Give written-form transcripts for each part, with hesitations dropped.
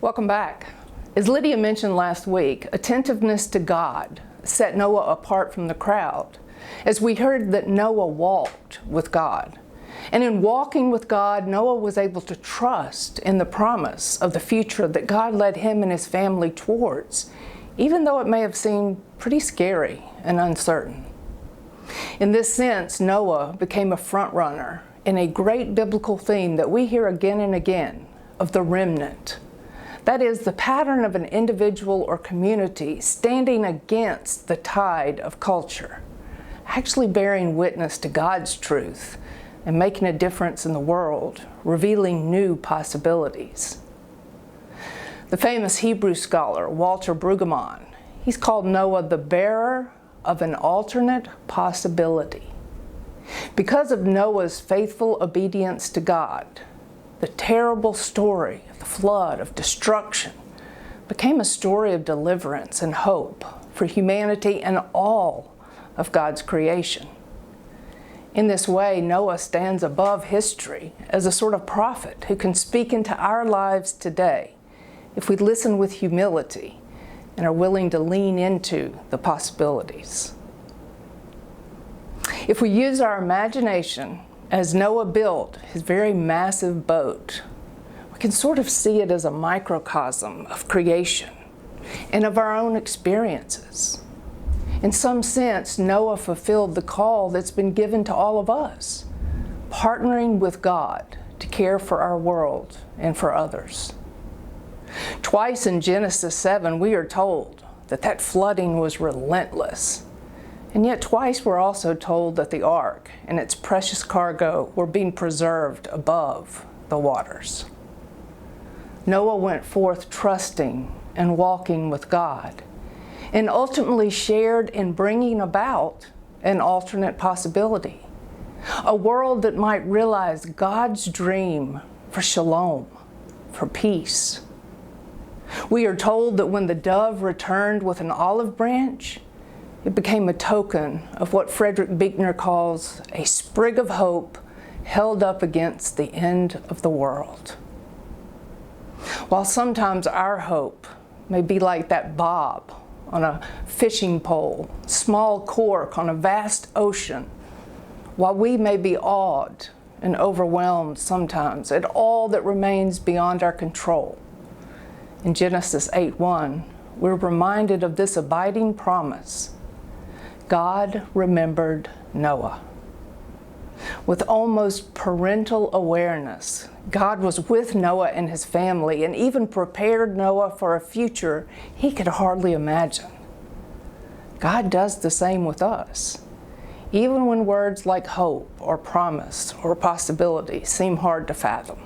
Welcome back. As Lydia mentioned last week, attentiveness to God set Noah apart from the crowd, as we heard that Noah walked with God. And in walking with God, Noah was able to trust in the promise of the future that God led him and his family towards, even though it may have seemed pretty scary and uncertain. In this sense, Noah became a front runner in a great biblical theme that we hear again and again of the remnant. That is, the pattern of an individual or community standing against the tide of culture, actually bearing witness to God's truth and making a difference in the world, revealing new possibilities. The famous Hebrew scholar Walter Brueggemann, he's called Noah the bearer of an alternate possibility. Because of Noah's faithful obedience to God, the terrible story of the flood of destruction became a story of deliverance and hope for humanity and all of God's creation. In this way, Noah stands above history as a sort of prophet who can speak into our lives today if we listen with humility and are willing to lean into the possibilities. If we use our imagination as Noah built his very massive boat, we can sort of see it as a microcosm of creation and of our own experiences. In some sense, Noah fulfilled the call that's been given to all of us, partnering with God to care for our world and for others. Twice in Genesis 7, we are told that flooding was relentless. And yet twice we're also told that the ark and its precious cargo were being preserved above the waters. Noah went forth trusting and walking with God, and ultimately shared in bringing about an alternate possibility, a world that might realize God's dream for shalom, for peace. We are told that when the dove returned with an olive branch, it became a token of what Frederick Buechner calls a sprig of hope held up against the end of the world. While sometimes our hope may be like that bob on a fishing pole, small cork on a vast ocean, while we may be awed and overwhelmed sometimes at all that remains beyond our control, in Genesis 8:1, we're reminded of this abiding promise. God remembered Noah. With almost parental awareness, God was with Noah and his family and even prepared Noah for a future he could hardly imagine. God does the same with us, even when words like hope or promise or possibility seem hard to fathom.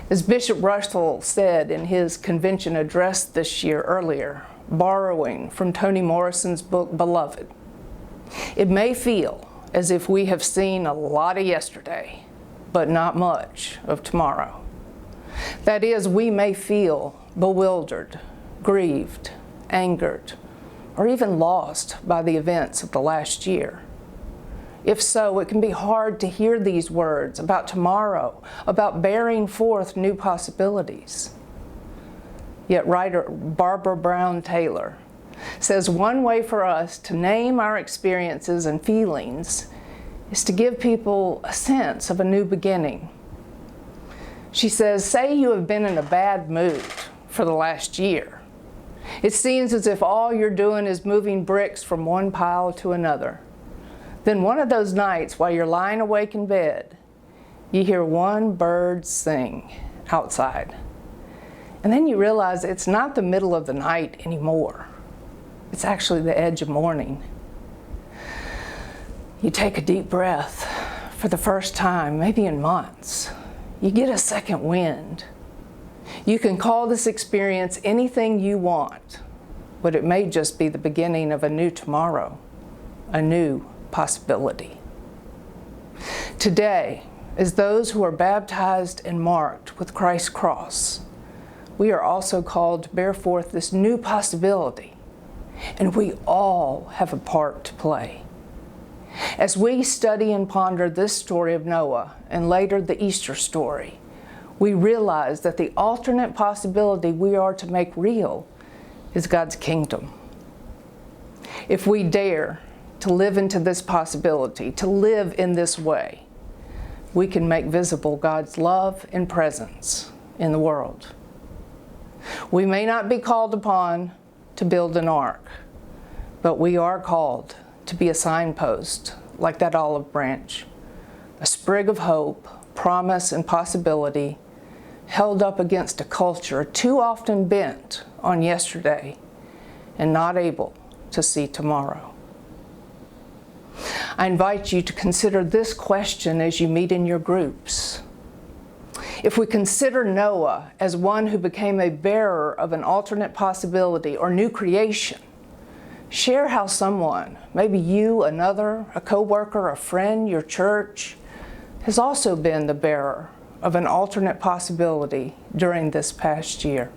As Bishop Russell said in his convention address this year earlier, borrowing from Toni Morrison's book, Beloved, it may feel as if we have seen a lot of yesterday, but not much of tomorrow. That is, we may feel bewildered, grieved, angered, or even lost by the events of the last year. If so, it can be hard to hear these words about tomorrow, about bearing forth new possibilities. Yet writer Barbara Brown Taylor says one way for us to name our experiences and feelings is to give people a sense of a new beginning. She says, say you have been in a bad mood for the last year. It seems as if all you're doing is moving bricks from one pile to another. Then one of those nights while you're lying awake in bed, you hear one bird sing outside. And then you realize it's not the middle of the night anymore. It's actually the edge of morning. You take a deep breath for the first time, maybe in months. You get a second wind. You can call this experience anything you want, but it may just be the beginning of a new tomorrow, a new possibility. Today, as those who are baptized and marked with Christ's cross, we are also called to bear forth this new possibility, and we all have a part to play. As we study and ponder this story of Noah and later the Easter story, we realize that the alternate possibility we are to make real is God's kingdom. If we dare to live into this possibility, to live in this way, we can make visible God's love and presence in the world. We may not be called upon to build an ark, but we are called to be a signpost like that olive branch, a sprig of hope, promise, and possibility held up against a culture too often bent on yesterday and not able to see tomorrow. I invite you to consider this question as you meet in your groups. If we consider Noah as one who became a bearer of an alternate possibility or new creation, share how someone, maybe you, another, a coworker, a friend, your church, has also been the bearer of an alternate possibility during this past year.